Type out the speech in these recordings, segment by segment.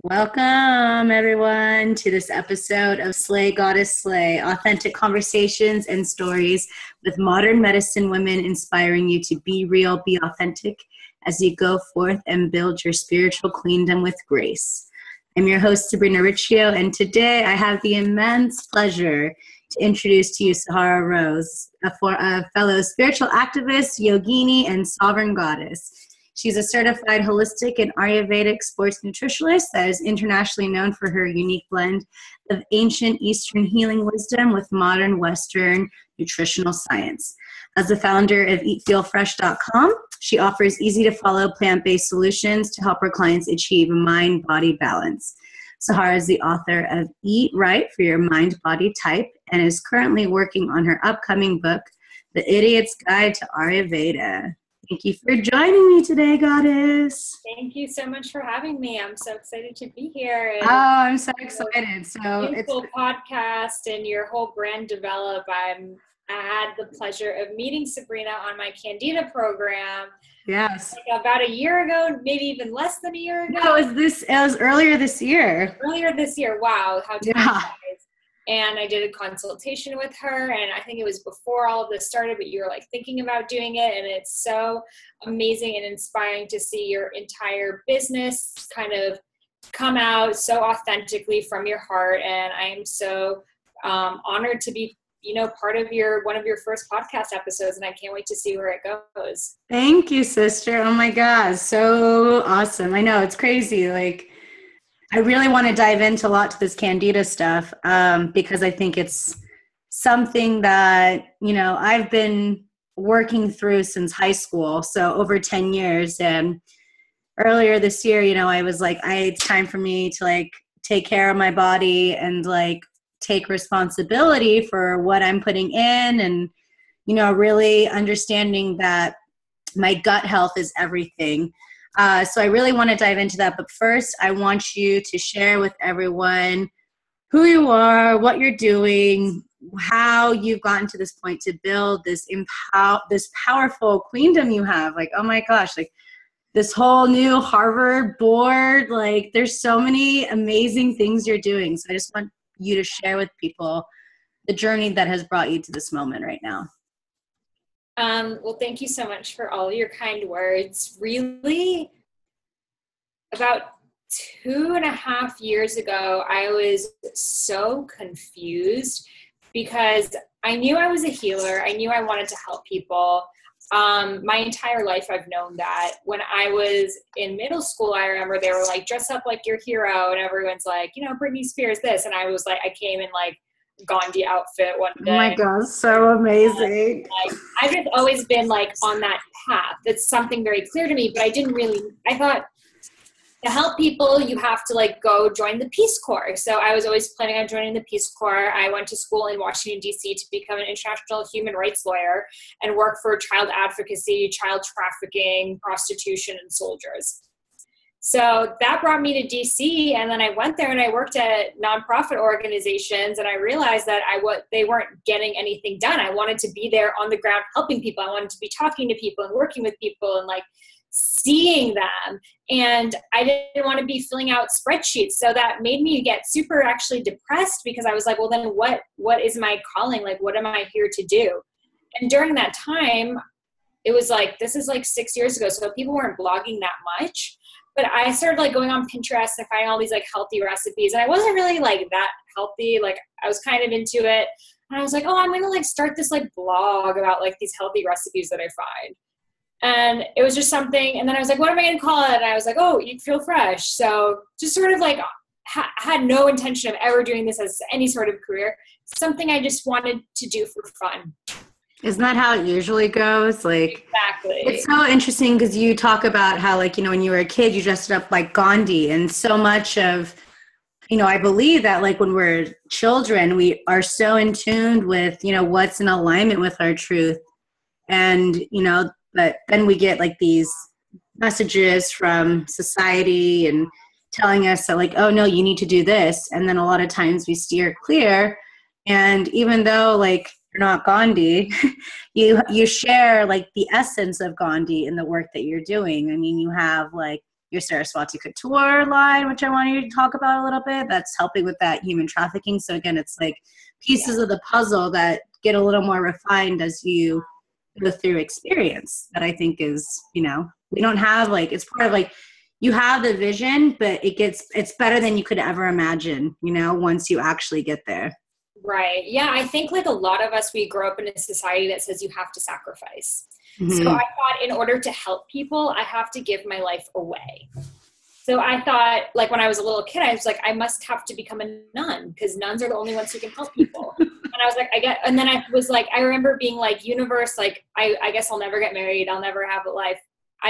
Welcome, everyone, to this episode of Slay Goddess Slay, authentic conversations and stories with modern medicine women inspiring you to be real, be authentic as you go forth and build your spiritual queendom with grace. I'm your host, Sabrina Riccio, and today I have the immense pleasure to introduce to you Sahara Rose, a fellow spiritual activist, yogini, and sovereign goddess. She's a certified holistic and Ayurvedic sports nutritionist that is internationally known for her unique blend of ancient Eastern healing wisdom with modern Western nutritional science. As the founder of eatfeelfresh.com, she offers easy-to-follow plant-based solutions to help her clients achieve mind-body balance. Sahara is the author of Eat Right for Your Mind-Body Type and is currently working on her upcoming book, The Idiot's Guide to Ayurveda. Thank you for joining me today, Goddess. Thank you so much for having me. I'm so excited to be here. And I'm so excited. So beautiful podcast and your whole brand develop. I had the pleasure of meeting Sabrina on my Candida program. Yes. Like about a year ago, maybe even less than a year ago. No, it was earlier this year. Earlier this year. Wow. How time flies. And I did a consultation with her, and I think it was before all of this started, but you were like thinking about doing it. And it's so amazing and inspiring to see your entire business kind of come out so authentically from your heart. And I am so honored to be, part of one of your first podcast episodes, and I can't wait to see where it goes. Thank you, sister. Oh my God. So awesome. I know it's crazy. I really want to dive into a lot to this Candida stuff because I think it's something that, I've been working through since high school, so over 10 years. And earlier this year, I was like, it's time for me to take care of my body and take responsibility for what I'm putting in and, really understanding that my gut health is everything. So I really want to dive into that. But first, I want you to share with everyone who you are, what you're doing, how you've gotten to this point to build this powerful queendom you have. Oh my gosh, this whole new Harvard board, there's so many amazing things you're doing. So I just want you to share with people the journey that has brought you to this moment right now. Well, thank you so much for all your kind words. Really, about 2.5 years ago, I was so confused because I knew I was a healer. I knew I wanted to help people. My entire life, I've known that. When I was in middle school, I remember they were like, dress up like your hero. And everyone's like, Britney Spears this. And I was like, I came in Gandhi outfit one day. Oh my God, so amazing. I've just always been on that path. That's something very clear to me, but I thought to help people, you have to go join the Peace Corps. So I was always planning on joining the Peace Corps. I went to school in Washington, D.C. to become an international human rights lawyer and work for child advocacy, child trafficking, prostitution, and soldiers. So that brought me to DC, and then I went there and I worked at nonprofit organizations, and I realized that they weren't getting anything done. I wanted to be there on the ground helping people. I wanted to be talking to people and working with people and seeing them. And I didn't want to be filling out spreadsheets. So that made me get super actually depressed because I was like, well, then what is my calling? What am I here to do? And during that time, it was this is 6 years ago. So people weren't blogging that much. But I started going on Pinterest and finding all these healthy recipes. And I wasn't really that healthy. I was kind of into it. And I was like, oh, I'm going to start this blog about these healthy recipes that I find. And it was just something. And then I was like, what am I going to call it? And I was like, oh, Eat Feel Fresh. So just sort of had no intention of ever doing this as any sort of career. Something I just wanted to do for fun. Isn't that how it usually goes? Exactly. It's so interesting because you talk about how, when you were a kid, you dressed up like Gandhi. And so much of, I believe that, when we're children, we are so in tune with, what's in alignment with our truth. And, but then we get, these messages from society and telling us that, oh, no, you need to do this. And then a lot of times we steer clear. And even though, you're not Gandhi, you share the essence of Gandhi in the work that you're doing. I mean, you have your Saraswati Couture line, which I want you to talk about a little bit. That's helping with that human trafficking. So again, it's like pieces of the puzzle that get a little more refined as you go through experience, that I think is, you know, we don't have like, it's part of like, you have the vision, but it's better than you could ever imagine, you know, once you actually get there. Right. Yeah. I think like a lot of us, we grow up in a society that says you have to sacrifice. Mm-hmm. So I thought in order to help people, I have to give my life away. So I thought, like when I was a little kid, I was like, I must have to become a nun because nuns are the only ones who can help people. And I was like, and then I was like, I remember being like, universe, like, I guess I'll never get married. I'll never have a life.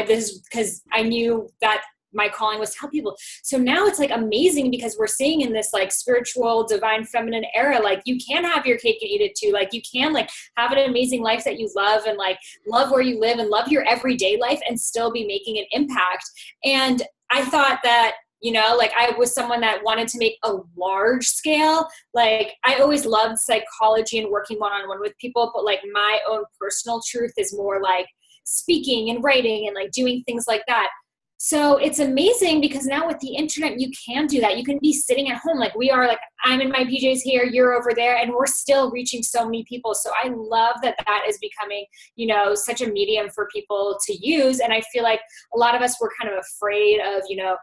Because I knew that my calling was to help people. So now it's like amazing because we're seeing in this like spiritual, divine, feminine era, like you can have your cake and eat it too. Like you can like have an amazing life that you love and like love where you live and love your everyday life and still be making an impact. And I thought that, you know, like I was someone that wanted to make a large scale. Like I always loved psychology and working one-on-one with people, but like my own personal truth is more like speaking and writing and like doing things like that. So it's amazing because now with the internet, you can do that. You can be sitting at home like we are, like I'm in my PJs here, you're over there, and we're still reaching so many people. So I love that that is becoming, you know, such a medium for people to use. And I feel like a lot of us were kind of afraid of, you know,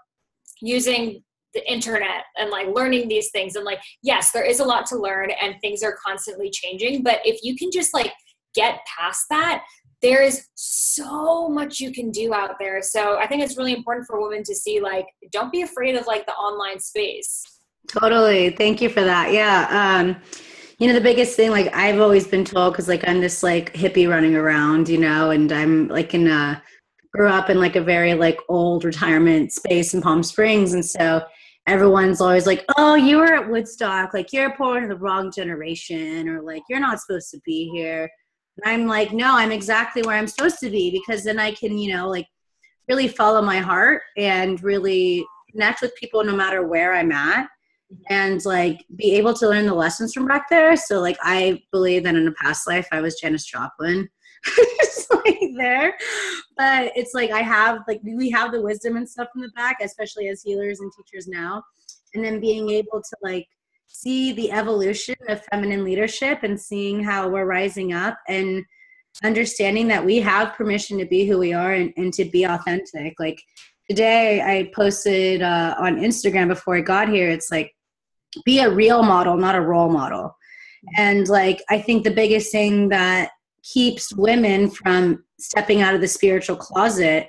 using the internet and like learning these things. And like, yes, there is a lot to learn and things are constantly changing. But if you can just like get past that, there is so much you can do out there. So I think it's really important for women to see, like, don't be afraid of like the online space. Totally. Thank you for that. Yeah. You know, the biggest thing, like I've always been told, cause like I'm this like hippie running around, you know, and I'm like grew up in like a very like old retirement space in Palm Springs. And so everyone's always like, oh, you were at Woodstock, like you're born in the wrong generation, or like, you're not supposed to be here. And I'm like, no, I'm exactly where I'm supposed to be, because then I can, you know, like really follow my heart and really connect with people no matter where I'm at, and like be able to learn the lessons from back there. So like, I believe that in a past life, I was Janis Joplin. It's like there, but it's like, we have the wisdom and stuff in the back, especially as healers and teachers now. And then being able to like see the evolution of feminine leadership and seeing how we're rising up and understanding that we have permission to be who we are and to be authentic. Like today I posted on Instagram before I got here, it's like, be a real model, not a role model. And like, I think the biggest thing that keeps women from stepping out of the spiritual closet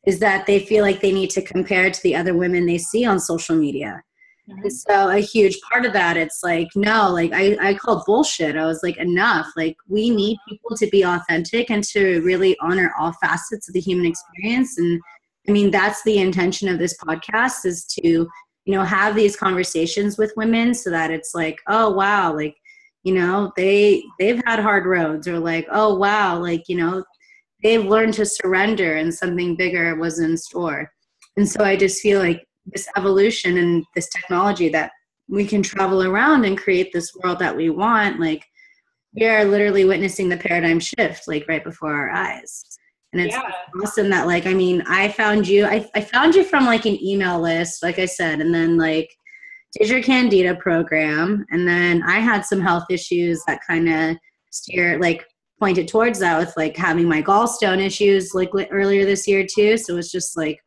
is that they feel like they need to compare to the other women they see on social media. And so a huge part of that, it's like, no, like I called bullshit. I was like, enough. Like we need people to be authentic and to really honor all facets of the human experience. And I mean, that's the intention of this podcast, is to, you know, have these conversations with women so that it's like, oh, wow, like, you know, they've had hard roads, or like, oh, wow, like, you know, they've learned to surrender and something bigger was in store. And so I just feel like this evolution and this technology that we can travel around and create this world that we want, like we are literally witnessing the paradigm shift like right before our eyes. And it's awesome that like, I mean, I found you from like an email list, like I said, and then like did your Candida program. And then I had some health issues that kind of pointed towards that, with like having my gallstone issues like earlier this year too. So it's just like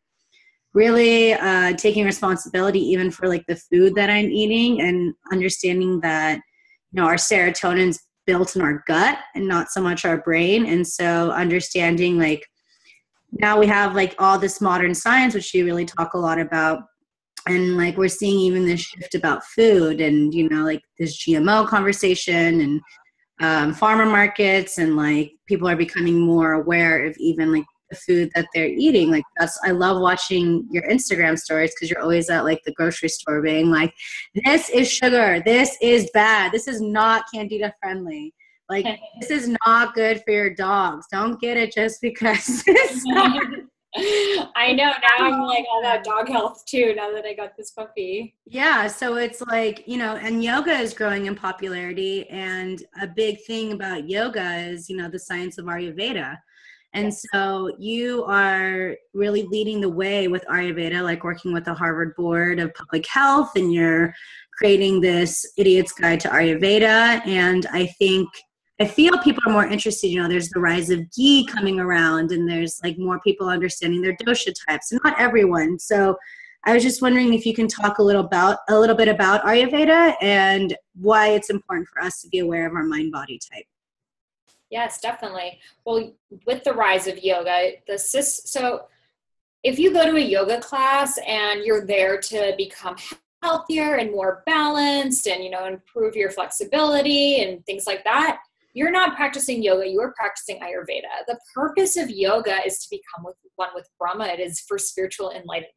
really taking responsibility even for like the food that I'm eating, and understanding that, you know, our serotonin's built in our gut and not so much our brain. And so understanding like now we have like all this modern science, which you really talk a lot about. And like we're seeing even this shift about food, and, you know, like this GMO conversation and farmer markets, and like people are becoming more aware of even like the food that they're eating. Like I love watching your Instagram stories, because you're always at like the grocery store being like, this is sugar, this is bad, this is not Candida friendly, like this is not good for your dogs, don't get it just because it's not. I know, now I'm like all about dog health too, now that I got this puppy. Yeah, so it's like, you know, and yoga is growing in popularity, and a big thing about yoga is, you know, the science of Ayurveda. And so you are really leading the way with Ayurveda, like working with the Harvard Board of Public Health, and you're creating this Idiot's Guide to Ayurveda. And I feel people are more interested, there's the rise of ghee coming around, and there's like more people understanding their dosha types, and not everyone. So I was just wondering if you can talk a little bit about Ayurveda and why it's important for us to be aware of our mind-body type. Yes, definitely. Well, with the rise of yoga, so if you go to a yoga class and you're there to become healthier and more balanced and, improve your flexibility and things like that, you're not practicing yoga, you are practicing Ayurveda. The purpose of yoga is to become one with Brahma. It is for spiritual enlightenment.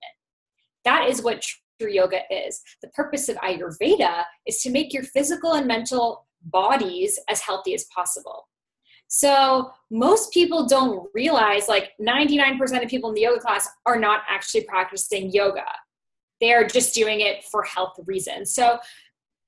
That is what true yoga is. The purpose of Ayurveda is to make your physical and mental bodies as healthy as possible. So most people don't realize, like 99% of people in the yoga class are not actually practicing yoga. They are just doing it for health reasons. So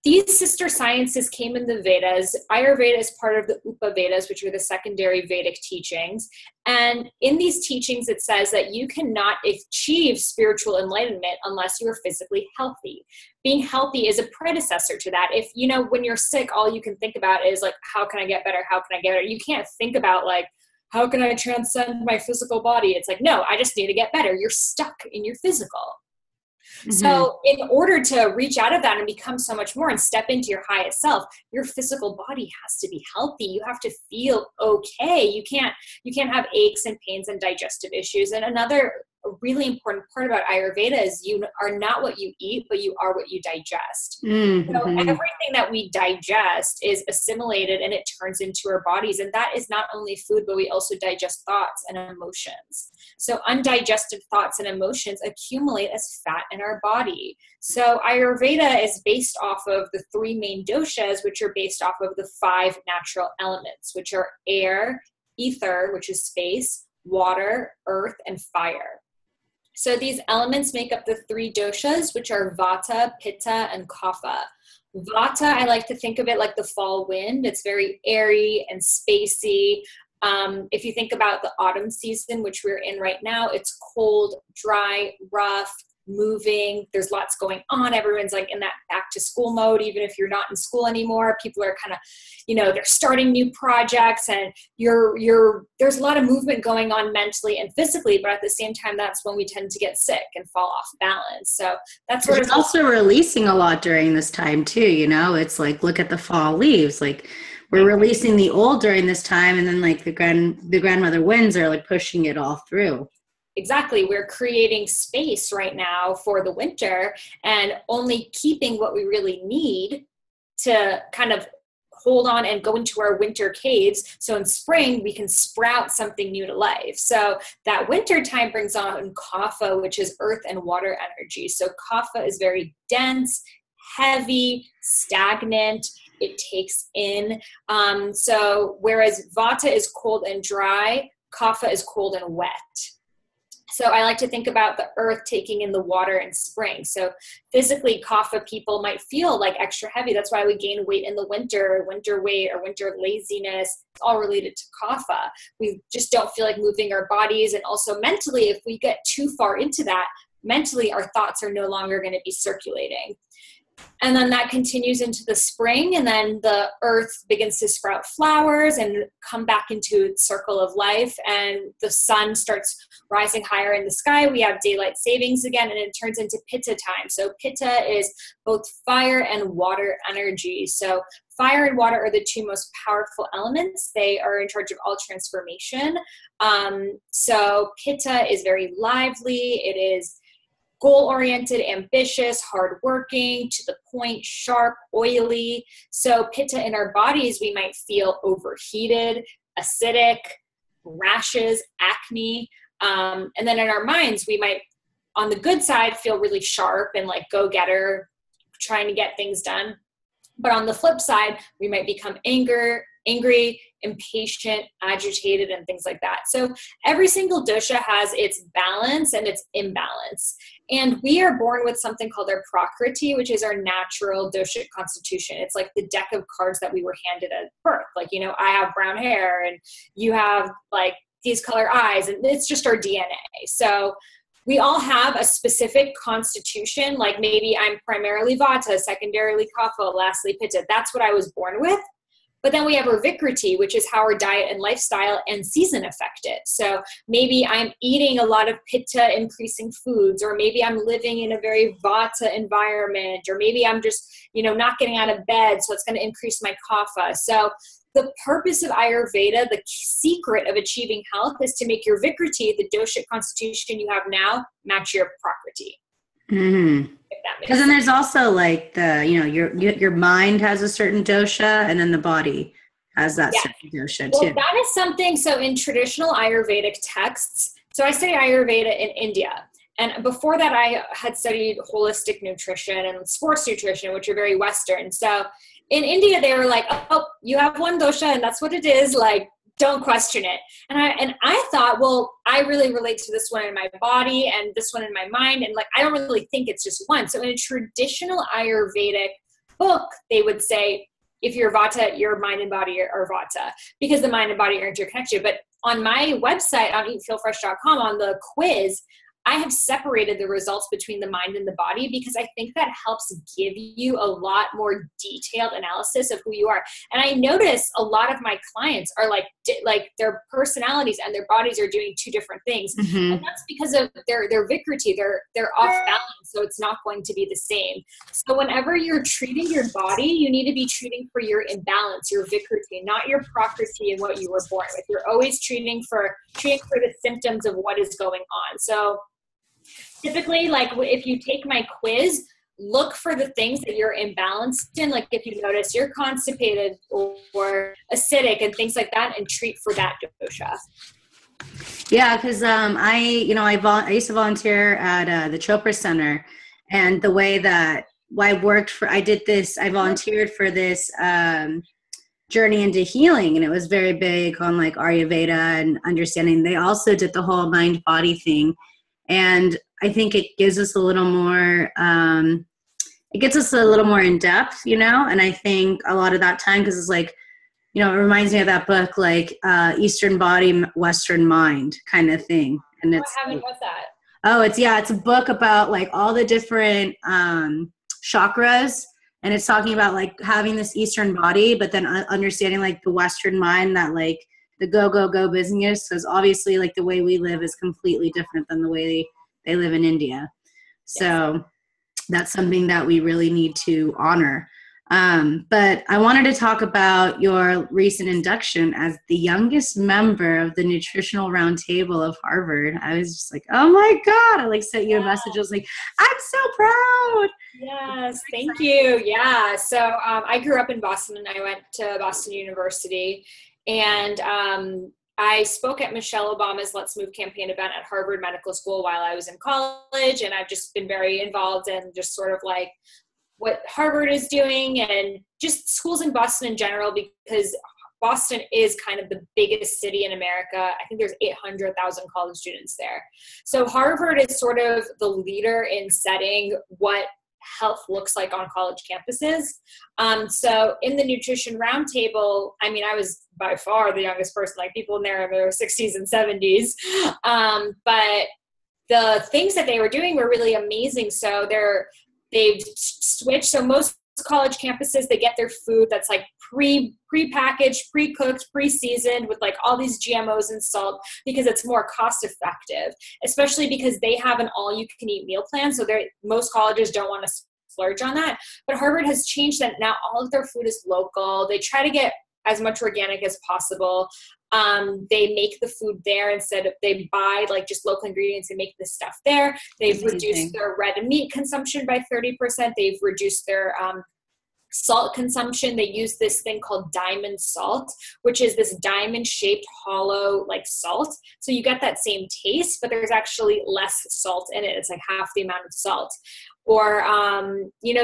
these sister sciences came in the Vedas. Ayurveda is part of the Upavedas, which are the secondary Vedic teachings. And in these teachings, it says that you cannot achieve spiritual enlightenment unless you are physically healthy. Being healthy is a predecessor to that. If, when you're sick, all you can think about is like, how can I get better? How can I get better? You can't think about like, how can I transcend my physical body? It's like, no, I just need to get better. You're stuck in your physical. Mm-hmm. So in order to reach out of that and become so much more and step into your highest self, your physical body has to be healthy. You have to feel okay. You can't have aches and pains and digestive issues. And another really important part about Ayurveda is you are not what you eat, but you are what you digest. Mm-hmm. So everything that we digest is assimilated and it turns into our bodies. And that is not only food, but we also digest thoughts and emotions. So undigested thoughts and emotions accumulate as fat in our body. So Ayurveda is based off of the three main doshas, which are based off of the 5 natural elements, which are air, ether, which is space, water, earth, and fire. So these elements make up the 3 doshas, which are Vata, Pitta, and Kapha. Vata, I like to think of it like the fall wind. It's very airy and spacey. If you think about the autumn season, which we're in right now, it's cold, dry, rough, moving. There's lots going on. Everyone's like in that back to school mode. Even if you're not in school anymore, people are kind of, they're starting new projects, and there's a lot of movement going on mentally and physically, but at the same time, that's when we tend to get sick and fall off balance. So that's sort of also releasing a lot during this time too. It's like, look at the fall leaves. Like we're releasing the old during this time, and then like the grandmother winds are like pushing it all through. Exactly. We're creating space right now for the winter and only keeping what we really need to kind of hold on and go into our winter caves. So in spring, we can sprout something new to life. So that winter time brings on Kapha, which is earth and water energy. So Kapha is very dense, heavy, stagnant. It takes in. So whereas Vata is cold and dry, Kapha is cold and wet. So I like to think about the earth taking in the water in spring. So physically, Kapha people might feel like extra heavy. That's why we gain weight in the winter weight or winter laziness. It's all related to Kapha. We just don't feel like moving our bodies. And also mentally, if we get too far into that, mentally our thoughts are no longer going to be circulating. And then that continues into the spring, and then the earth begins to sprout flowers and come back into its circle of life, and the sun starts rising higher in the sky. We have daylight savings again, and it turns into Pitta time. So Pitta is both fire and water energy. So fire and water are the 2 most powerful elements. They are in charge of all transformation. So Pitta is very lively. It is goal-oriented, ambitious, hardworking, to the point, sharp, oily. So Pitta in our bodies, we might feel overheated, acidic, rashes, acne. And then in our minds, we might, on the good side, feel really sharp and like go-getter, trying to get things done. But on the flip side, we might become angry, impatient, agitated, and things like that. So every single dosha has its balance and its imbalance. And we are born with something called our prakriti, which is our natural doshic constitution. It's like the deck of cards that we were handed at birth. Like, I have brown hair and you have like these color eyes, and it's just our DNA. So we all have a specific constitution, like maybe I'm primarily Vata, secondarily Kapha, lastly Pitta. That's what I was born with. But then we have our Vikriti, which is how our diet and lifestyle and season affect it. So maybe I'm eating a lot of Pitta increasing foods, or maybe I'm living in a very Vata environment, or maybe I'm just, not getting out of bed, so it's going to increase my Kapha. So the purpose of Ayurveda, the secret of achieving health, is to make your Vikriti, the doshic constitution you have now, match your Prakriti. Mm-hmm. Because then there's also like your mind has a certain dosha, and then the body has that certain dosha too. Well, that is something. So in traditional Ayurvedic texts, so I studied Ayurveda in India. And before that, I had studied holistic nutrition and sports nutrition, which are very Western. So in India, they were like, oh, you have one dosha and that's what it is. Like, don't question it. And I thought, well, I really relate to this one in my body and this one in my mind. And like, I don't really think it's just one. So in a traditional Ayurvedic book, they would say, if you're Vata, your mind and body are Vata, because the mind and body are interconnected. But on my website, on eatfeelfresh.com, on the quiz, I have separated the results between the mind and the body, because I think that helps give you a lot more detailed analysis of who you are. And I notice a lot of my clients are like their personalities and their bodies are doing two different things. Mm-hmm. And that's because of their Vikriti, they're off balance. So it's not going to be the same. So whenever you're treating your body, you need to be treating for your imbalance, your Vikriti, not your Prakriti and what you were born with. You're always treating for the symptoms of what is going on. So typically, like if you take my quiz, look for the things that you're imbalanced in. Like if you notice you're constipated or acidic and things like that, and treat for that dosha. Yeah, because I used to volunteer at the Chopra Center, and the way that I volunteered for this journey into healing, and it was very big on like Ayurveda and understanding. They also did the whole mind body thing. And I think it gives us a little more, it gets us a little more in depth, and I think a lot of that time, because it's like, it reminds me of that book, like Eastern Body, Western Mind kind of thing. And it's, I haven't read that. Oh, it's a book about like all the different chakras. And it's talking about like having this Eastern body, but then understanding like the Western mind, that like the go business, because obviously like the way we live is completely different than the way they live in India. So that's something that we really need to honor. But I wanted to talk about your recent induction as the youngest member of the Nutritional Roundtable of Harvard. I was just like, oh my God. I like sent you a message. I was like, I'm so proud. Yes, thank you. Yeah. So I grew up in Boston, and I went to Boston University. And I spoke at Michelle Obama's Let's Move campaign event at Harvard Medical School while I was in college. And I've just been very involved in just sort of like what Harvard is doing and just schools in Boston in general, because Boston is kind of the biggest city in America. I think there's 800,000 college students there. So Harvard is sort of the leader in setting what health looks like on college campuses. So in the Nutrition Roundtable, I mean, I was by far the youngest person, like people in there in their 60s and 70s. But the things that they were doing were really amazing. So they've switched. So most college campuses, they get their food that's like pre-packaged, pre-cooked, pre-seasoned with like all these GMOs and salt, because it's more cost effective, especially because they have an all-you-can-eat meal plan. So most colleges don't want to splurge on that. But Harvard has changed that. Now all of their food is local. They try to get as much organic as possible. They make the food there instead of, they buy like just local ingredients and make the stuff there. They've reduced their red meat consumption by 30%. They've reduced their salt consumption. They use this thing called diamond salt, which is this diamond shaped hollow like salt. So you get that same taste, but there's actually less salt in it. It's like half the amount of salt. Or,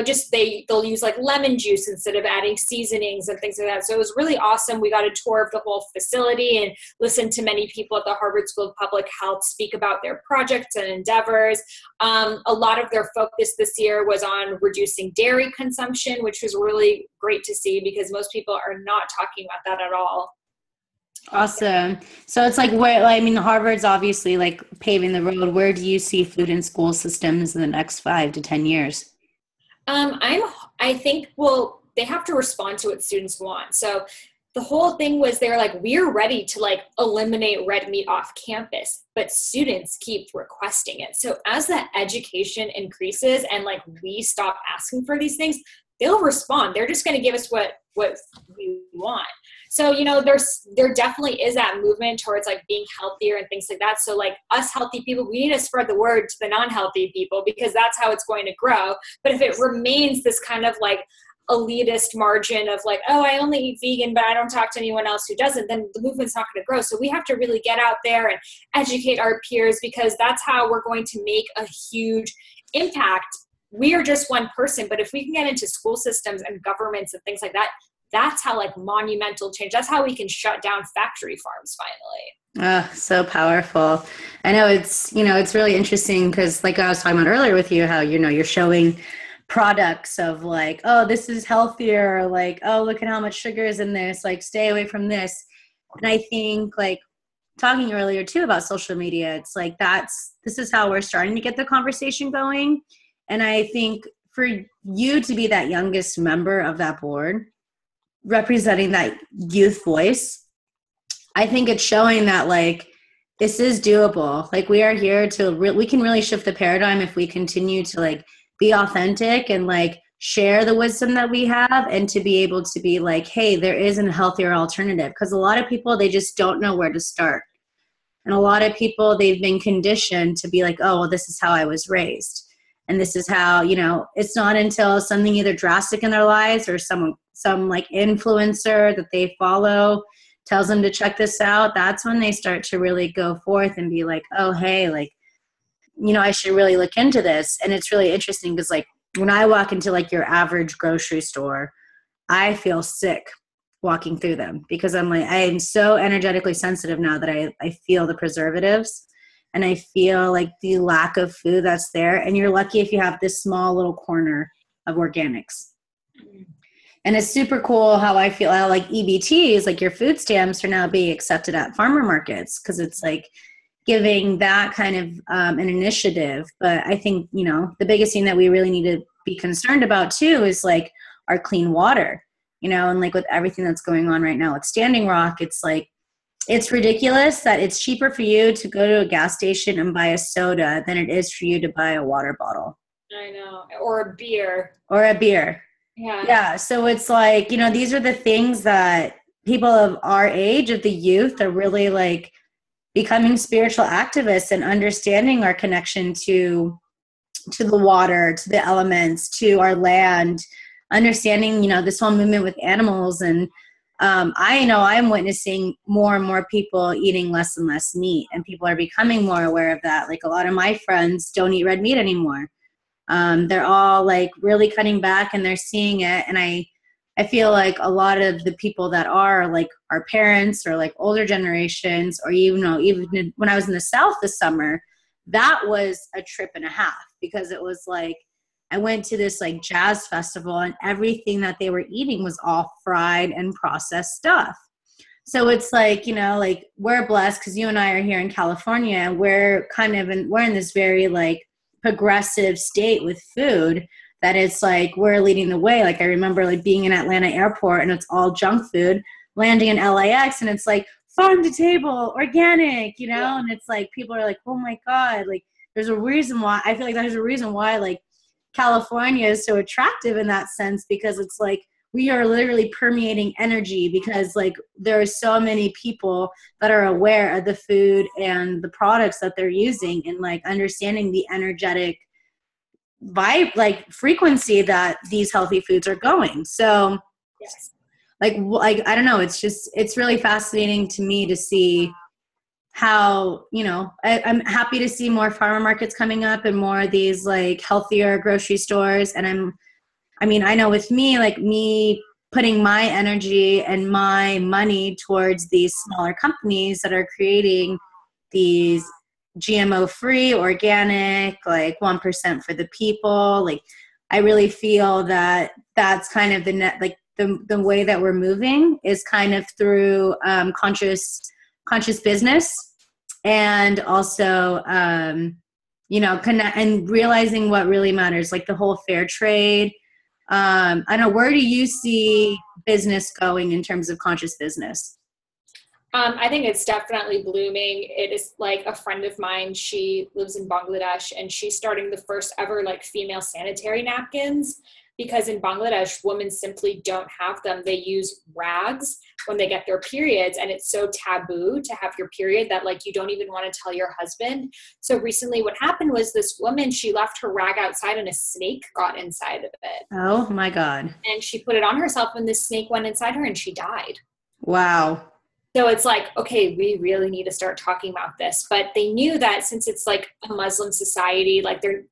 just they'll use like lemon juice instead of adding seasonings and things like that. So it was really awesome. We got a tour of the whole facility and listened to many people at the Harvard School of Public Health speak about their projects and endeavors. A lot of their focus this year was on reducing dairy consumption, which was really great to see because most people are not talking about that at all. Awesome. So it's like where, I mean, Harvard's obviously like paving the road. Where do you see food in school systems in the next 5 to 10 years? I'm, I think, well, they have to respond to what students want. So the whole thing was they were like, we're ready to like eliminate red meat off campus, but students keep requesting it. So as that education increases and like we stop asking for these things, they'll respond. They're just going to give us what we want. So, you know, there definitely is that movement towards like being healthier and things like that. So like us healthy people, we need to spread the word to the non-healthy people because that's how it's going to grow. But if it remains this kind of like elitist margin of like, oh, I only eat vegan, but I don't talk to anyone else who doesn't, then the movement's not going to grow. So we have to really get out there and educate our peers because that's how we're going to make a huge impact. We are just one person, but if we can get into school systems and governments and things like that, that's how like monumental change, that's how we can shut down factory farms finally. Oh, so powerful. I know it's really interesting because like I was talking about earlier with you, how, you're showing products of like, oh, this is healthier, or like, oh, look at how much sugar is in this, like stay away from this. And I think like talking earlier too about social media, it's like this is how we're starting to get the conversation going. And I think for you to be that youngest member of that board, representing that youth voice, I think it's showing that like this is doable. Like we are here to we can really shift the paradigm if we continue to like be authentic and like share the wisdom that we have, and to be able to be like, hey, there is a healthier alternative. Because a lot of people, they just don't know where to start. And a lot of people, they've been conditioned to be like, oh, well, this is how I was raised. And this is how, it's not until something either drastic in their lives or some like influencer that they follow tells them to check this out, that's when they start to really go forth and be like, oh, hey, like, I should really look into this. And it's really interesting because like when I walk into like your average grocery store, I feel sick walking through them because I'm like, I am so energetically sensitive now that I feel the preservatives and I feel like the lack of food that's there. And you're lucky if you have this small little corner of organics. And it's super cool how I feel how like EBTs, like your food stamps, are now being accepted at farmer markets because it's like giving that kind of an initiative. But I think, the biggest thing that we really need to be concerned about too is like our clean water, and like with everything that's going on right now with Standing Rock, it's like, it's ridiculous that it's cheaper for you to go to a gas station and buy a soda than it is for you to buy a water bottle. I know. Or a beer. Yeah. Yeah. So it's like, these are the things that people of our age, of the youth, are really like becoming spiritual activists and understanding our connection to the water, to the elements, to our land, understanding, this whole movement with animals. And I know I'm witnessing more and more people eating less and less meat, and people are becoming more aware of that. Like a lot of my friends don't eat red meat anymore. They're all like really cutting back and they're seeing it. And I feel like a lot of the people that are like our parents or like older generations, or even when I was in the South this summer, that was a trip and a half because it was like, I went to this like jazz festival and everything that they were eating was all fried and processed stuff. So it's like, like we're blessed because you and I are here in California and we're in this very like progressive state with food that it's like we're leading the way. Like I remember like being in Atlanta airport and it's all junk food, landing in LAX and it's like farm to table, organic, Yeah. and it's like people are like, oh my God, like there's a reason why. I feel like there's a reason why like California is so attractive in that sense, because it's like we are literally permeating energy because like there are so many people that are aware of the food and the products that they're using and like understanding the energetic vibe, like frequency that these healthy foods are going. So Yes. like I don't know, it's really fascinating to me to see how, I'm happy to see more farmer markets coming up and more of these like healthier grocery stores. And I know with me, like me putting my energy and my money towards these smaller companies that are creating these GMO free, organic, like 1% for the people. Like I really feel that that's kind of the the way that we're moving is kind of through conscious business, and also connect and realizing what really matters, like the whole fair trade. I don't know, where do you see business going in terms of conscious business? I think it's definitely blooming. It is like a friend of mine, she lives in Bangladesh, and she's starting the first ever like female sanitary napkins, because in Bangladesh, women simply don't have them. They use rags when they get their periods, and it's so taboo to have your period that like you don't even want to tell your husband. So recently what happened was this woman, she left her rag outside and a snake got inside of it. Oh my God. And she put it on herself, and this snake went inside her and she died. Wow. So it's like, okay, we really need to start talking about this. But they knew that since it's like a Muslim society, like the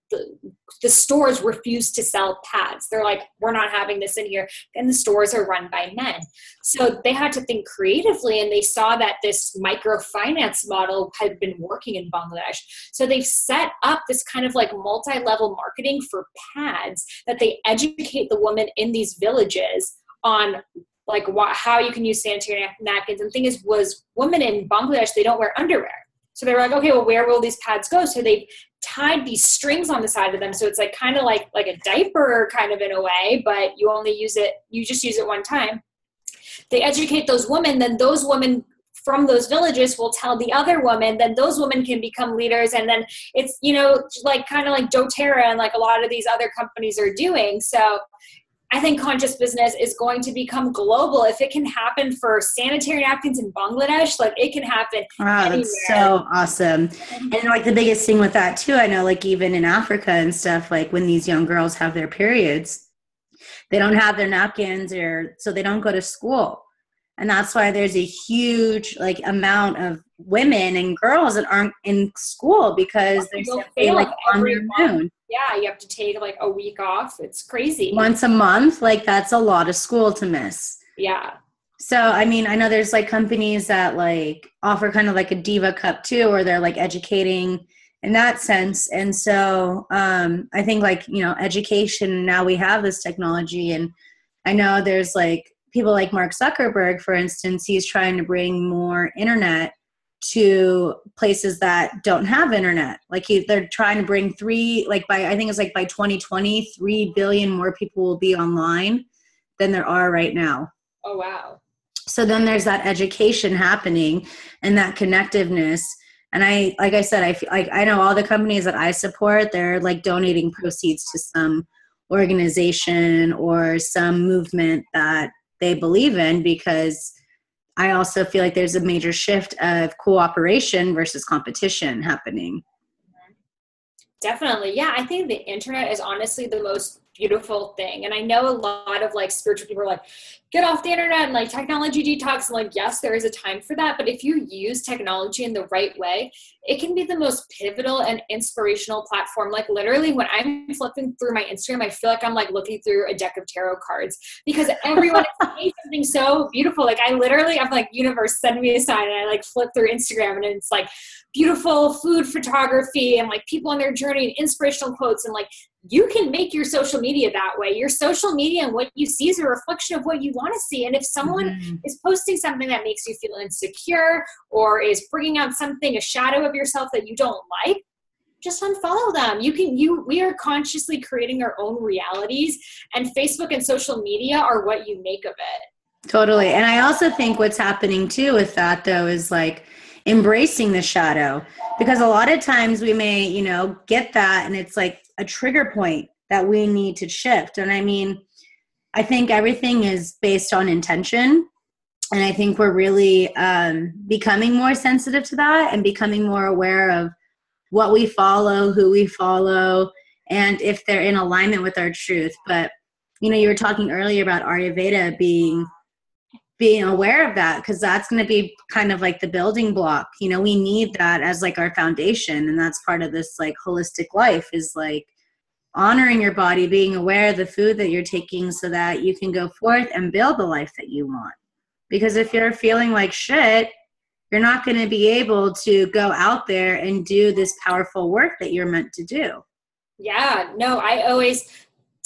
stores refuse to sell pads. They're like, we're not having this in here. And the stores are run by men. So they had to think creatively, and they saw that this microfinance model had been working in Bangladesh. So they've set up this kind of like multi-level marketing for pads that they educate the woman in these villages on like how you can use sanitary napkins. And the thing is, was women in Bangladesh, they don't wear underwear. So they were like, okay, well, where will these pads go? So they tied these strings on the side of them. So it's like kind of like a diaper kind of in a way, but you just use it one time. They educate those women, then those women from those villages will tell the other woman, then those women can become leaders. And then it's, like kind of like doTERRA and like a lot of these other companies are doing. So I think conscious business is going to become global. If it can happen for sanitary napkins in Bangladesh, like it can happen Wow, anywhere. that's so awesome. And like the biggest thing with that too, I know like even in Africa and stuff, like when these young girls have their periods, they don't have their napkins, so they don't go to school. And that's why there's a huge like amount of women and girls that aren't in school because they're simply like on their own. Yeah, you have to take like a week off. It's crazy. Once a month, like that's a lot of school to miss. Yeah. So, I mean, I know there's like companies that like offer kind of like a diva cup too, or they're like educating in that sense. And so I think like, education, now we have this technology, and I know there's like people like Mark Zuckerberg, for instance, he's trying to bring more internet to places that don't have internet. Like they're trying to bring I think it's like by 2020, 3 billion more people will be online than there are right now. Oh, wow. So then there's that education happening and that connectiveness. And like I said, I feel like I know all the companies that I support, they're like donating proceeds to some organization or some movement that they believe in, because I also feel like there's a major shift of cooperation versus competition happening. Definitely. Yeah, I think the internet is honestly the most beautiful thing. And I know a lot of like spiritual people are like, get off the internet and like technology detox. And like, yes, there is a time for that. But if you use technology in the right way, it can be the most pivotal and inspirational platform. Like literally when I'm flipping through my Instagram, I feel like I'm like looking through a deck of tarot cards, because everyone is saying something so beautiful. Like I'm like, universe, send me a sign. And I like flip through Instagram, and it's like beautiful food photography and like people on their journey and inspirational quotes. And like, you can make your social media that way. Your social media and what you see is a reflection of what you want to see. And if someone is posting something that makes you feel insecure or is bringing out a shadow of yourself that you don't like, just unfollow them. We are consciously creating our own realities, and Facebook and social media are what you make of it. Totally. And I also think what's happening too with that though is like embracing the shadow, because a lot of times we may, get that, and it's like a trigger point that we need to shift. And I mean, I think everything is based on intention. And I think we're really becoming more sensitive to that and becoming more aware of what we follow, who we follow, and if they're in alignment with our truth. But, you were talking earlier about Ayurveda being aware of that, because that's going to be kind of like the building block. We need that as like our foundation. And that's part of this like holistic life, is like honoring your body, being aware of the food that you're taking so that you can go forth and build the life that you want. Because if you're feeling like shit, you're not going to be able to go out there and do this powerful work that you're meant to do. Yeah, no, I always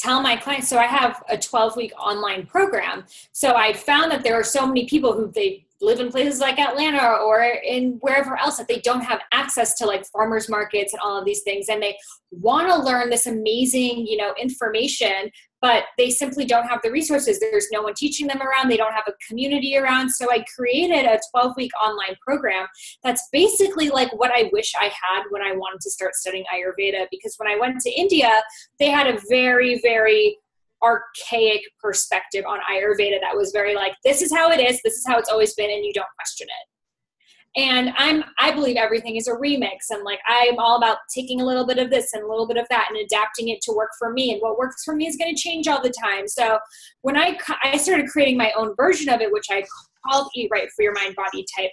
tell my clients, so I have a 12-week online program. So I found that there are so many people who they live in places like Atlanta or in wherever else that they don't have access to like farmers markets and all of these things. And they want to learn this amazing, you know, information, but they simply don't have the resources. There's no one teaching them around. They don't have a community around. So I created a 12-week online program that's basically like what I wish I had when I wanted to start studying Ayurveda. Because when I went to India, they had a very, very archaic perspective on Ayurveda that was very like, this is how it is, this is how it's always been, and you don't question it. And I believe everything is a remix, and like I'm all about taking a little bit of this and a little bit of that and adapting it to work for me, and what works for me is going to change all the time. So when I started creating my own version of it, which I called Eat Right for Your Mind Body Type.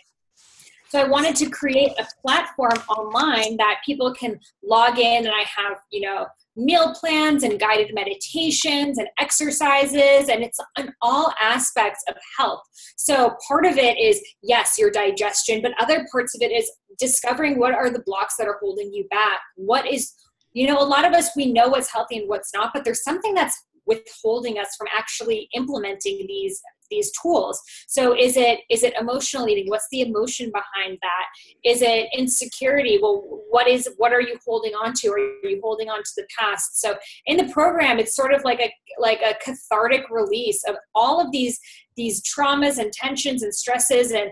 So I wanted to create a platform online that people can log in, and I have, you know, meal plans and guided meditations and exercises, and it's on all aspects of health. So part of it is, yes, your digestion, but other parts of it is discovering what are the blocks that are holding you back. What is, you know, a lot of us, we know what's healthy and what's not, but there's something that's withholding us from actually implementing these tools. So is it emotional eating? What's the emotion behind that? Is it insecurity? Well, what are you holding on to? Are you holding on to the past? So in the program, it's sort of like a cathartic release of all of these traumas and tensions and stresses and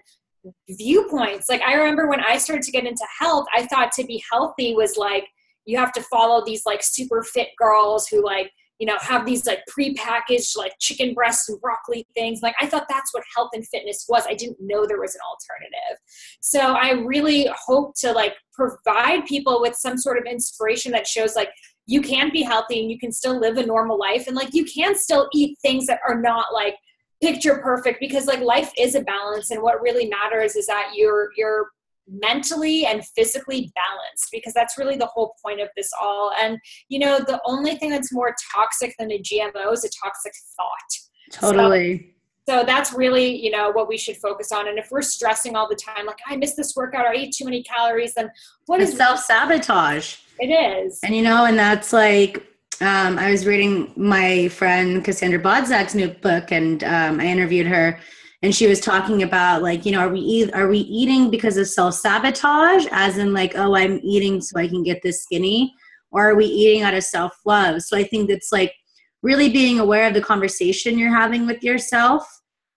viewpoints. Like I remember when I started to get into health, I thought to be healthy was like, you have to follow these like super fit girls who like, you know, have these like prepackaged like chicken breasts and broccoli things. Like I thought that's what health and fitness was. I didn't know there was an alternative. So I really hope to like provide people with some sort of inspiration that shows like you can be healthy and you can still live a normal life, and like you can still eat things that are not like picture perfect, because like life is a balance, and what really matters is that you're mentally and physically balanced, because that's really the whole point of this all. And you know, the only thing that's more toxic than a GMO is a toxic thought. Totally. So that's really, you know, what we should focus on. And if we're stressing all the time, like I missed this workout or I ate too many calories, then what is self-sabotage? It is. And you know, and that's like I was reading my friend Cassandra Bodzak's new book, and I interviewed her. And she was talking about like, you know, are we eating because of self-sabotage, as in like, oh, I'm eating so I can get this skinny, or are we eating out of self-love? So I think it's like really being aware of the conversation you're having with yourself.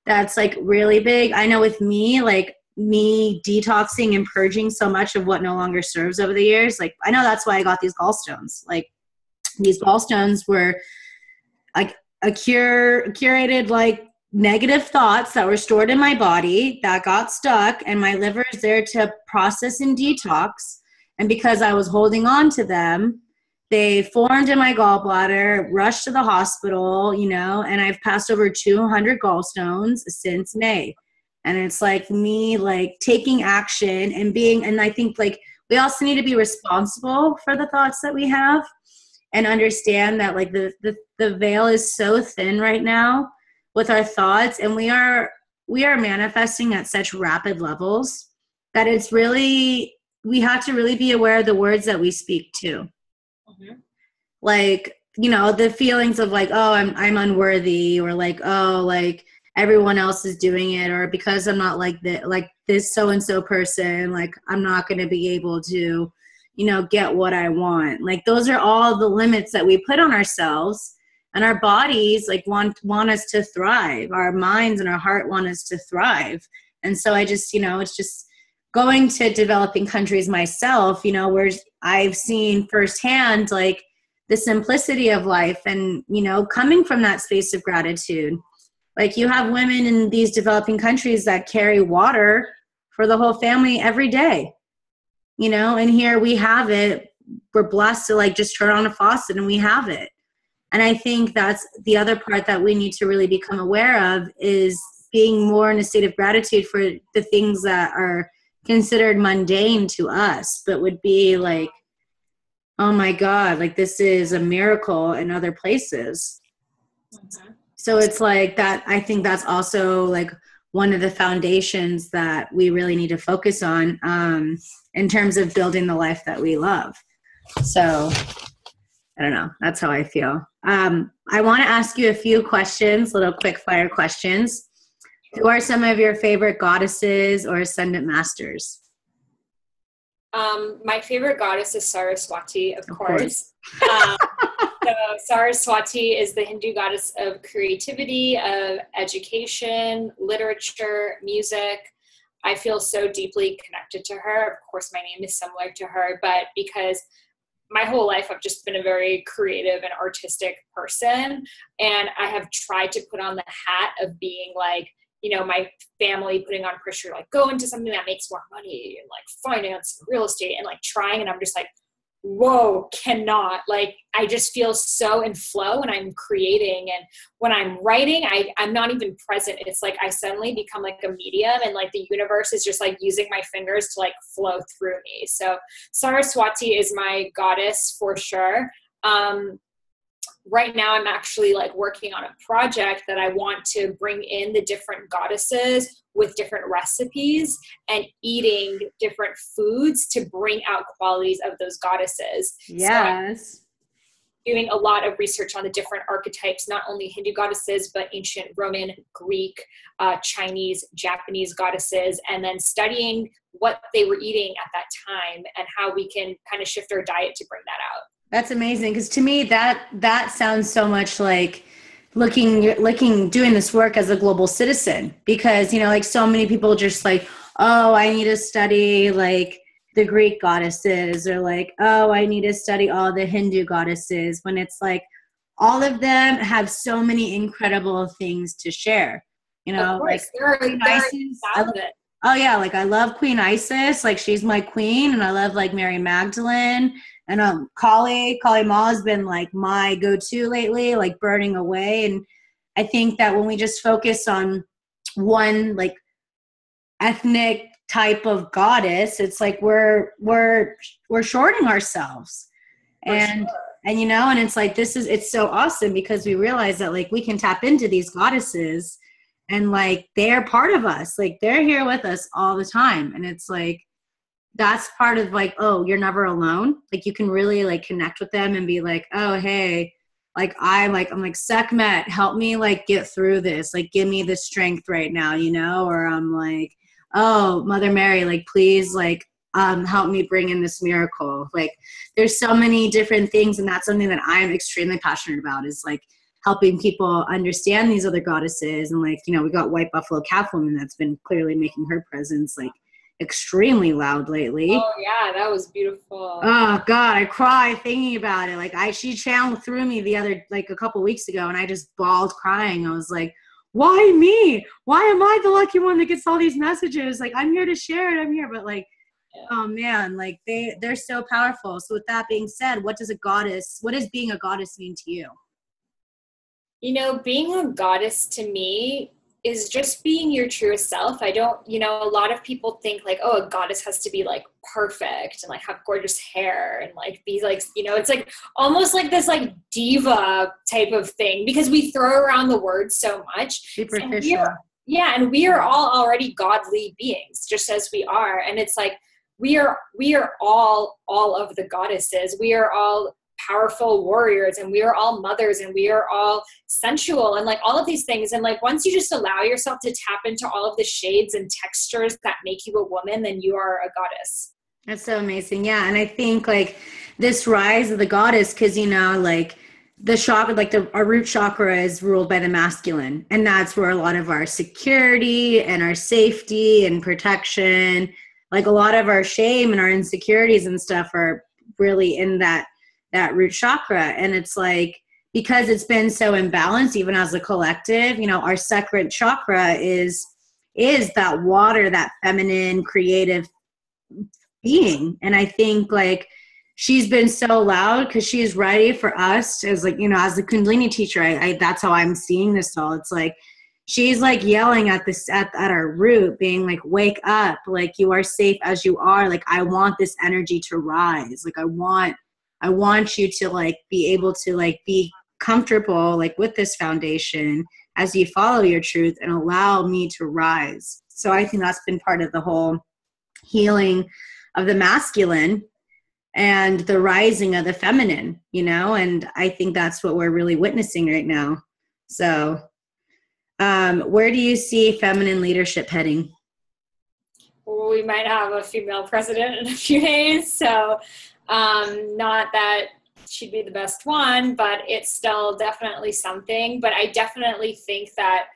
That's like really big. I know with me, like me detoxing and purging so much of what no longer serves over the years, like I know that's why I got these gallstones. Like these gallstones were like a curated like negative thoughts that were stored in my body that got stuck, and my liver is there to process and detox. And because I was holding on to them, they formed in my gallbladder, rushed to the hospital, you know, and I've passed over 200 gallstones since May. And it's like me like taking action and and I think like we also need to be responsible for the thoughts that we have, and understand that like the veil is so thin right now with our thoughts, and we are manifesting at such rapid levels that it's really, we have to really be aware of the words that we speak to. Mm-hmm. Like, you know, the feelings of like, oh, I'm unworthy, or like, oh, like everyone else is doing it, or because I'm not like this so-and-so person, like I'm not going to be able to, you know, get what I want. Like those are all the limits that we put on ourselves. And our bodies like want us to thrive. Our minds and our heart want us to thrive. And so I just, you know, it's just going to developing countries myself, you know, where I've seen firsthand like the simplicity of life, and, you know, coming from that space of gratitude. Like you have women in these developing countries that carry water for the whole family every day, you know, and here we have it. We're blessed to like just turn on a faucet and we have it. And I think that's the other part that we need to really become aware of, is being more in a state of gratitude for the things that are considered mundane to us, but would be like, oh my God, like this is a miracle in other places. Mm-hmm. So it's like that. I think that's also like one of the foundations that we really need to focus on in terms of building the life that we love. So I don't know. That's how I feel. I want to ask you a few questions, little quick fire questions. Who are some of your favorite goddesses or ascendant masters? My favorite goddess is Saraswati, of course. So Saraswati is the Hindu goddess of creativity, of education, literature, music. I feel so deeply connected to her. Of course, my name is similar to her, but because my whole life I've just been a very creative and artistic person, and I have tried to put on the hat of being like, you know, my family putting on pressure, like go into something that makes more money and like finance and real estate and like trying. And I'm just like, whoa, cannot. Like, I just feel so in flow when I'm creating. And when I'm writing, I'm not even present. It's like I suddenly become like a medium, and like the universe is just like using my fingers to like flow through me. So Saraswati is my goddess for sure. Right now I'm actually like working on a project that I want to bring in the different goddesses with different recipes and eating different foods to bring out qualities of those goddesses. Yes. So doing a lot of research on the different archetypes, not only Hindu goddesses, but ancient Roman, Greek, Chinese, Japanese goddesses, and then studying what they were eating at that time and how we can kind of shift our diet to bring that out. That's amazing. Because to me, that sounds so much like doing this work as a global citizen, because, you know, like so many people just like, oh, I need to study like the Greek goddesses, or like, oh, I need to study all the Hindu goddesses, when it's like all of them have so many incredible things to share. You know, like Queen Isis. Oh yeah, like I love Queen Isis, like she's my queen, and I love like Mary Magdalene, and Kali Ma has been like my go-to lately, like burning away. And I think that when we just focus on one like ethnic type of goddess, it's like we're shorting ourselves. And you know, and it's like it's so awesome, because we realize that like we can tap into these goddesses, and like they're part of us, like they're here with us all the time. And it's like that's part of like, oh, you're never alone. Like you can really like connect with them and be like, oh, hey, like I'm like Sekhmet, help me like get through this, like give me the strength right now, you know. Or I'm like, oh, Mother Mary, like please like help me bring in this miracle. Like there's so many different things, and that's something that I'm extremely passionate about, is like helping people understand these other goddesses. And like, you know, we got White Buffalo Calf Woman that's been clearly making her presence like extremely loud lately. Oh yeah, that was beautiful. Oh God, I cry thinking about it. Like she channeled through me a couple weeks ago, and I just bawled crying. I was like, why me? Why am I the lucky one that gets all these messages? Like I'm here to share it. I'm here. But like, yeah. Oh man, like they're so powerful. So with that being said, what does being a goddess mean to you? You know, being a goddess to me is just being your truest self. I don't, you know, a lot of people think like, oh, a goddess has to be like perfect and like have gorgeous hair and like be like, you know, it's like almost like this like diva type of thing, because we throw around the word so much. Superficial. And we are all already godly beings, just as we are. And it's like, we are all of the goddesses. We are all powerful warriors, and we are all mothers, and we are all sensual, and like all of these things. And like once you just allow yourself to tap into all of the shades and textures that make you a woman, then you are a goddess. That's so amazing. Yeah. And I think like this rise of the goddess, because, you know, like the chakra, like our root chakra is ruled by the masculine, and that's where a lot of our security and our safety and protection, like a lot of our shame and our insecurities and stuff are really in that root chakra. And it's like, because it's been so imbalanced, even as a collective, you know, our second chakra is that water, that feminine creative being. And I think like she's been so loud because she's ready for us as like, you know, as the Kundalini teacher, I that's how I'm seeing this all. It's like she's like yelling at our root, being like, wake up, like you are safe as you are. Like I want this energy to rise. Like I want you to like be able to like be comfortable like with this foundation as you follow your truth and allow me to rise. So I think that's been part of the whole healing of the masculine. and the rising of the feminine, you know, and I think that's what we're really witnessing right now. So where do you see feminine leadership heading? We might have a female president in a few days, so not that she'd be the best one, but it's still definitely something. But I definitely think that,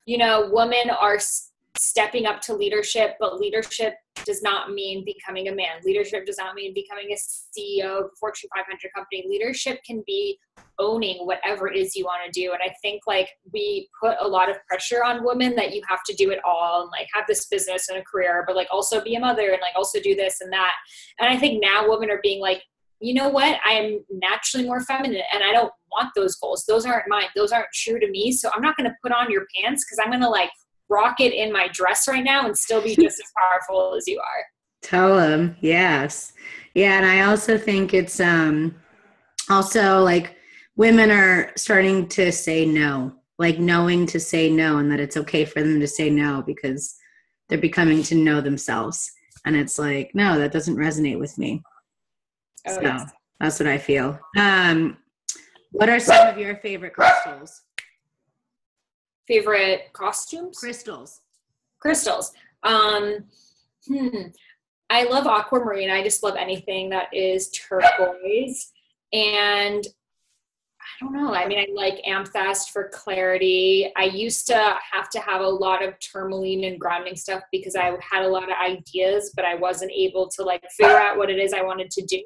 you know, women are stepping up to leadership, but leadership does not mean becoming a man. Leadership does not mean becoming a CEO of a Fortune 500 company. Leadership can be owning whatever it is you want to do. And I think like we put a lot of pressure on women that you have to do it all and like have this business and a career, but like also be a mother and like also do this and that. And I think now women are being like, you know what? I'm naturally more feminine and I don't want those goals. Those aren't mine. Those aren't true to me. So I'm not going to put on your pants because I'm going to like rock it in my dress right now and still be just as powerful as you are. Tell them. Yes. Yeah. And I also think it's also like women are starting to say no, like knowing to say no, and that it's okay for them to say no because they're becoming to know themselves. And it's like, no, that doesn't resonate with me. Oh, so yes. That's what I feel. What are some of your favorite crystals? Favorite costumes? Crystals. I love aquamarine. I just love anything that is turquoise. And I don't know. I mean, I like amethyst for clarity. I used to have a lot of tourmaline and grounding stuff because I had a lot of ideas, but I wasn't able to like figure out what it is I wanted to do.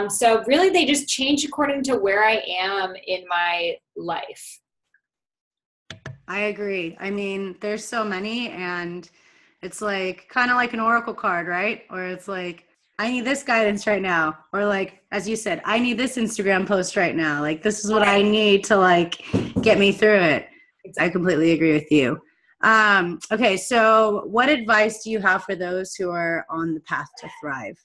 So really they just change according to where I am in my life. I agree. I mean, there's so many, and it's like kind of like an oracle card, right? Or it's like, I need this guidance right now. Or like, as you said, I need this Instagram post right now. Like, this is what I need to like get me through it. I completely agree with you. Okay. So what advice do you have for those who are on the path to thrive?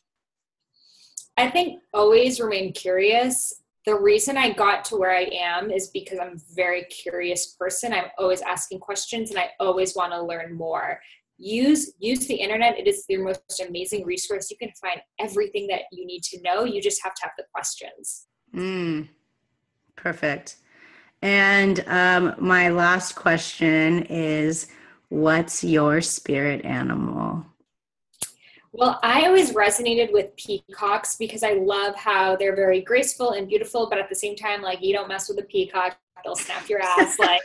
I think always remain curious. The reason I got to where I am is because I'm a very curious person. I'm always asking questions and I always want to learn more. Use the internet. It is the most amazing resource. You can find everything that you need to know. You just have to have the questions. Perfect. And my last question is, what's your spirit animal? Well, I always resonated with peacocks because I love how they're very graceful and beautiful, but at the same time, like, you don't mess with a peacock, they'll snap your ass. Like,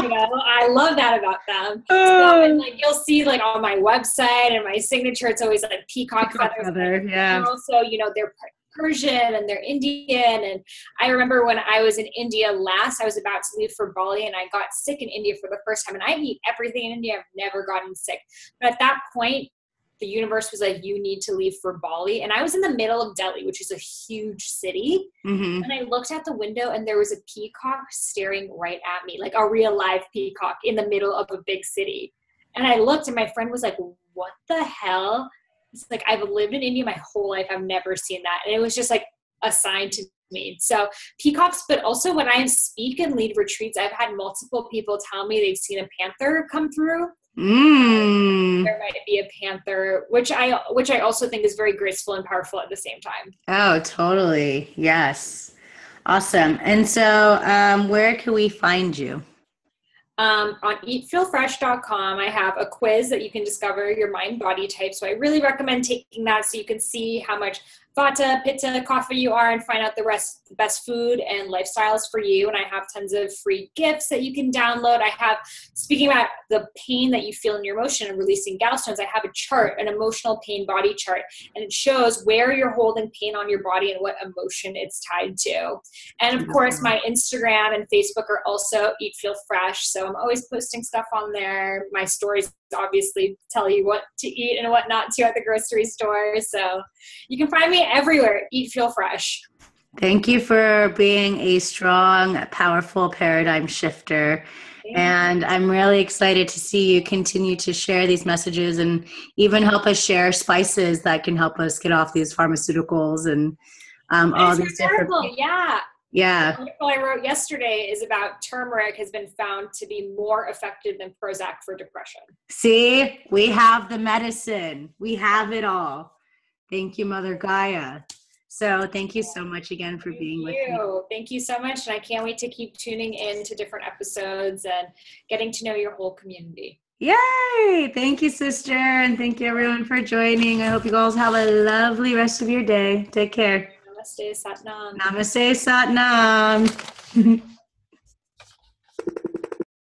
you know, I love that about them. So, and, like, you'll see, like, on my website and my signature, it's always like peacock feathers. Yeah. And also, you know, they're Persian and they're Indian. And I remember when I was in India last, I was about to leave for Bali and I got sick in India for the first time. And I eat everything in India. I've never gotten sick. But at that point, the universe was like, you need to leave for Bali. And I was in the middle of Delhi, which is a huge city. Mm-hmm. And I looked out the window and there was a peacock staring right at me, like a real live peacock in the middle of a big city. And I looked and my friend was like, what the hell? It's like, I've lived in India my whole life. I've never seen that. And it was just like a sign to me. So peacocks, but also when I speak and lead retreats, I've had multiple people tell me they've seen a panther come through. There might be a panther, which I also think is very graceful and powerful at the same time. Oh, totally. Yes. Awesome. And so where can we find you? On eatfeelfresh.com, I have a quiz that you can discover your mind body type. So I really recommend taking that so you can see how much Vata, Pitta, Kapha you are and find out the best food and lifestyles for you. And I have tons of free gifts that you can download. I have, speaking about the pain that you feel in your emotion and releasing gallstones, I have a chart, an emotional pain body chart, and it shows where you're holding pain on your body and what emotion it's tied to. And of course, my Instagram and Facebook are also Eat Feel Fresh. So I'm always posting stuff on there. My stories obviously tell you what to eat and what not to at the grocery store. So you can find me everywhere. Eat Feel Fresh. Thank you for being a strong, powerful paradigm shifter. And I'm really excited to see you continue to share these messages and even help us share spices that can help us get off these pharmaceuticals and all these different. Yeah. The article I wrote yesterday is about turmeric has been found to be more effective than Prozac for depression. See, we have the medicine. We have it all. Thank you, Mother Gaia. So thank you so much again for being with me. Thank you so much. And I can't wait to keep tuning in to different episodes and getting to know your whole community. Yay! Thank you, sister. And thank you, everyone, for joining. I hope you guys have a lovely rest of your day. Take care. Namaste, Satnam. Namaste, Satnam.